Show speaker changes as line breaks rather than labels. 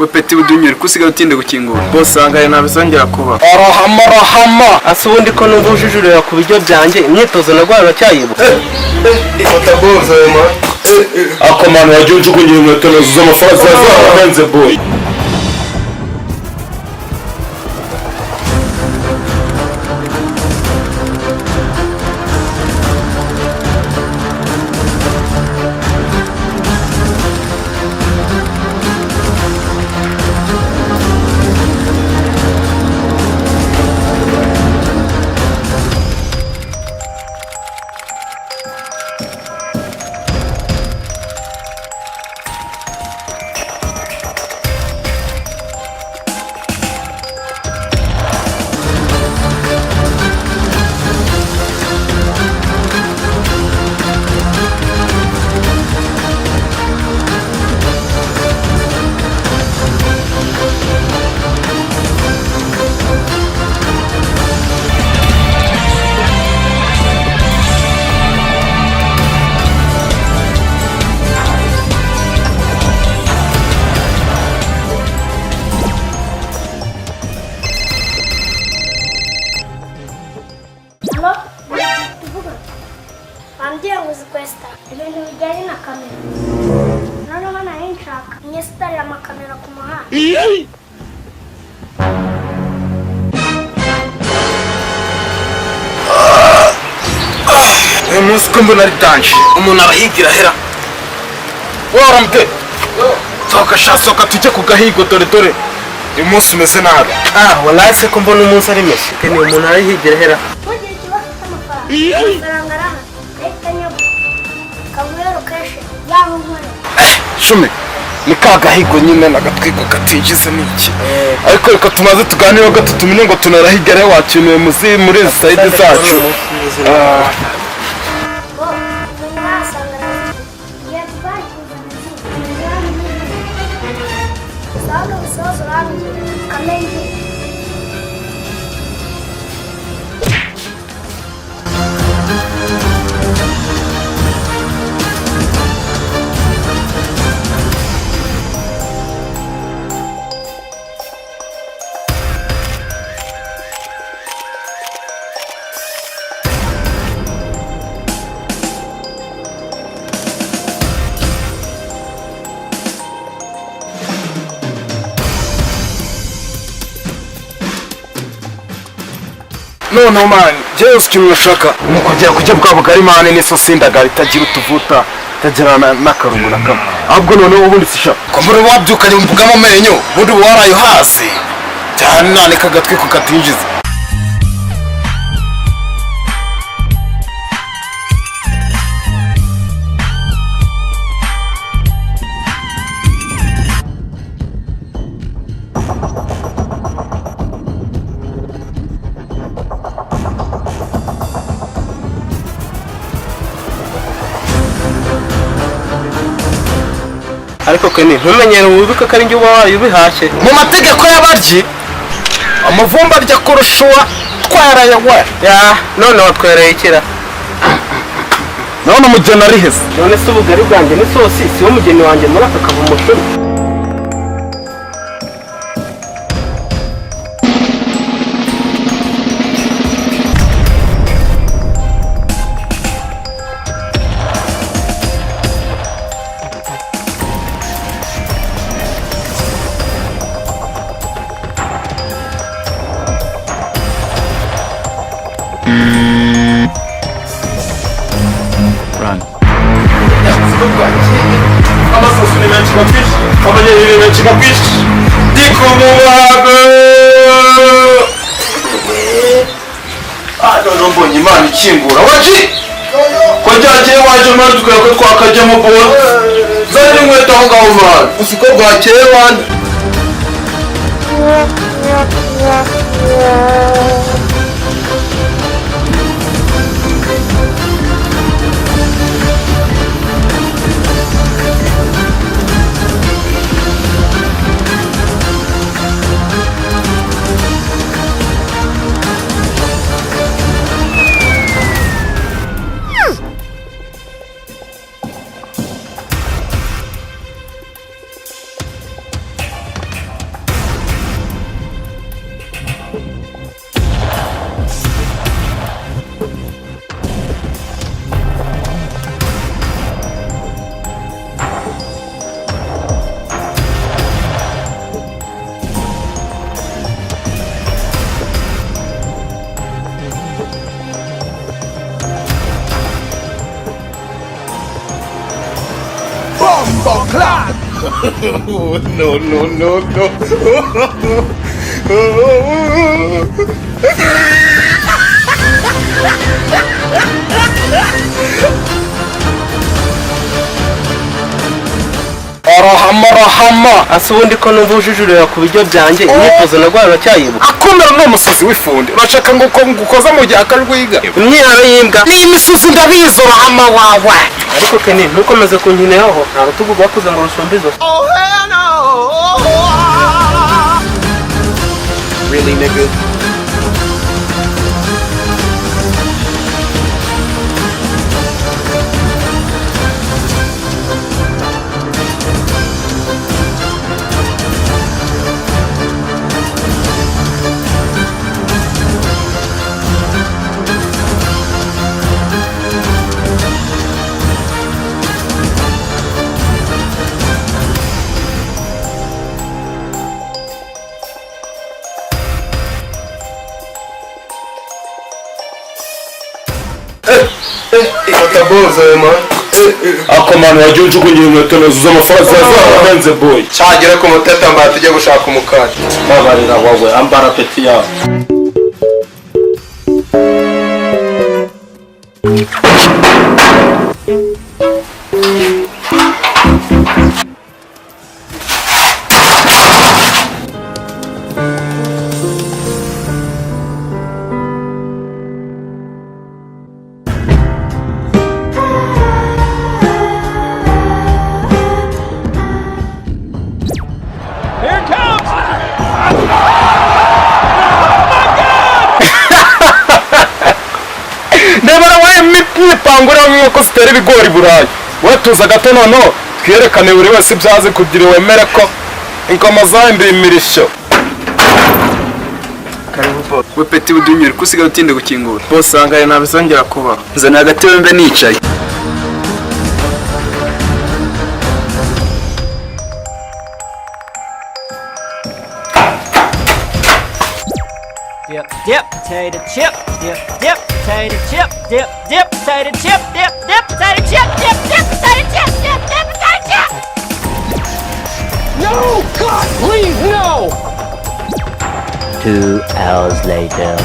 we peti udunyuri kusigaye utinde gukingura
boss angaye nabizongera kuba
arahama
asubundi ko numva ujujurira ku bijyo byanjye imyitozo nagwana cyayibuka
fata boza ma
akomano wagiye ujugungira inkweto z'amafaranga zahanze boy
mbona ari danje umuntu abahigira hera waramte soka tujye ku gahigo dore uyu munsi umeze nabi
wallahi se ko mbona umunsi ari meshi ni umuntu arahigira hera
shume ni ka gahigo nyine nagatwigo katinjize niki ariko reka tumaze tuganira gato tumenye ngo tunarahigare wakinuye muri side zacu no man jewe sikimwe shaka mukujya kujya bwabugari mane n'isosi ndagara itagira utuvuta itagira n'akarungu nakamo ahubwo none ubundi sisha ko muri wabyukanye mvugamo amenyo bundi warayo hasi cyane nane kagatwe ku katinjiza
ariko kene ntumenyere ububika kari njye uba wayubihashye
mu mategeko y'abaryi amavumba arya kurushaho twarayawe
ya none watwereye ikira
none umugeni ari heza
none se ubugari bwanjye n'isosi si wo mugeni wanjye muri aka kava umushuri
mbonye imana ikingura waji ko ryagiye waje maze tukaya ko twakajyamo bola zari inkweto aho ngaho mwana usiko bwakeye wandi No, no, no, no. Arahama.
asa ubundi ko numva ujujurira ku biryo byanjye imyitozo nagwaye uracyayibuka.
Akomera n'umusazi w'ifundi. Urashaka ngo ngukoza mu gihe akarwiga.
Imyaro y'imbwa.
Ni imisuzi ndabizo rahama wawe.
Ariko Kenny ntukomeze kunkiniraho nta rutugu rwakuze ngo rusumbizo.
Oh hell no. Really nigga?
akomano wagiye ujugunye inkweto nazo z'amafaranga zazahenze boy
Cyagera ku muteta mbara tujye gushaka umukati.
babarira wowe ambara peti yawe
Ndebara waye mipangura nk'uko zitera ibigori burayi. Watuza gato noneho twiyerekane buri wese byaze kugira wemere ko ingoma zahinduye imirishyo.
Karibu boss.
We peti udunyura kusiga utinde gukingura.
Boss angaye ntabizongera kuba.
Nzana agatebe mbe nicaye.
Dip, dip, potato chip, dip, dip, potato chip, dip, dip, potato chip, dip, dip, potato chip, dip, dip, potato chip, dip, dip, potato chip.
No! God, please, no!
2 hours later.